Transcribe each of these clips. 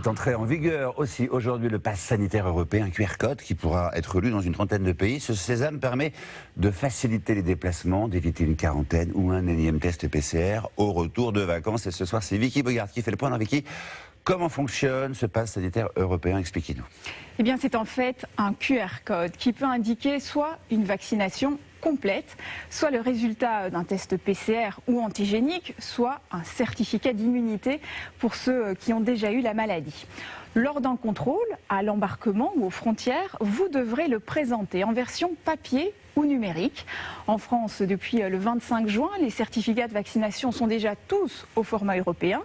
est entré en vigueur aussi aujourd'hui le pass sanitaire européen, QR code, qui pourra être lu dans une trentaine de pays. Ce sésame permet de faciliter les déplacements, d'éviter une quarantaine ou un énième test PCR au retour de vacances. Et ce soir, c'est Vicky Bogart qui fait le point. Dans Vicky, comment fonctionne ce pass sanitaire européen? Expliquez-nous. Eh bien, c'est en fait un QR code qui peut indiquer soit une vaccination complète, soit le résultat d'un test PCR ou antigénique, soit un certificat d'immunité pour ceux qui ont déjà eu la maladie. Lors d'un contrôle, à l'embarquement ou aux frontières, vous devrez le présenter en version papier ou numérique. En France, depuis le 25 juin, les certificats de vaccination sont déjà tous au format européen.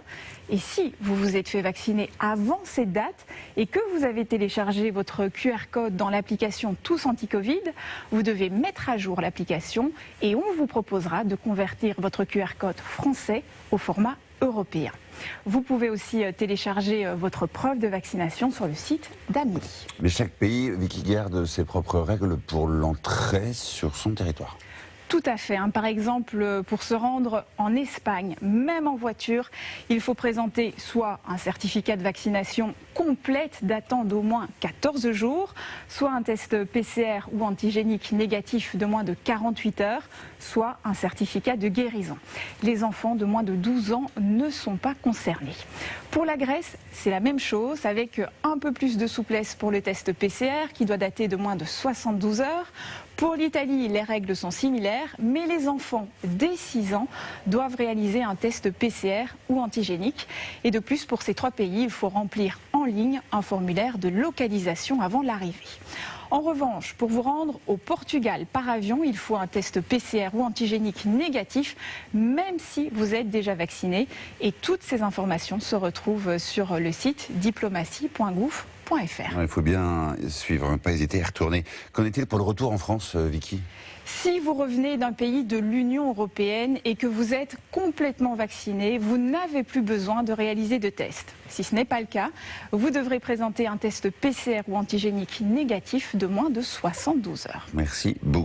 Et si vous vous êtes fait vacciner avant cette date et que vous avez téléchargé votre QR code dans l'application Tous Anti-Covid, vous devez mettre à jour l'application et on vous proposera de convertir votre QR code français au format européen. Vous pouvez aussi télécharger votre preuve de vaccination sur le site d'Amélie. Mais chaque pays, Vicky, garde ses propres règles pour l'entrée sur son territoire. Tout à fait. Par exemple, pour se rendre en Espagne, même en voiture, il faut présenter soit un certificat de vaccination complète datant d'au moins 14 jours, soit un test PCR ou antigénique négatif de moins de 48 heures, soit un certificat de guérison. Les enfants de moins de 12 ans ne sont pas concernés. Pour la Grèce, c'est la même chose, avec un peu plus de souplesse pour le test PCR qui doit dater de moins de 72 heures. Pour l'Italie, les règles sont similaires, mais les enfants dès 6 ans doivent réaliser un test PCR ou antigénique. Et de plus, pour ces 3 pays, il faut remplir en ligne un formulaire de localisation avant l'arrivée. En revanche, pour vous rendre au Portugal par avion, il faut un test PCR ou antigénique négatif, même si vous êtes déjà vacciné. Et toutes ces informations se retrouvent sur le site diplomatie.gouv.fr. Il faut bien suivre, pas hésiter à retourner. Qu'en est-il pour le retour en France, Vicky? Si vous revenez d'un pays de l'Union européenne et que vous êtes complètement vacciné, vous n'avez plus besoin de réaliser de tests. Si ce n'est pas le cas, vous devrez présenter un test PCR ou antigénique négatif de moins de 72 heures. Merci beaucoup.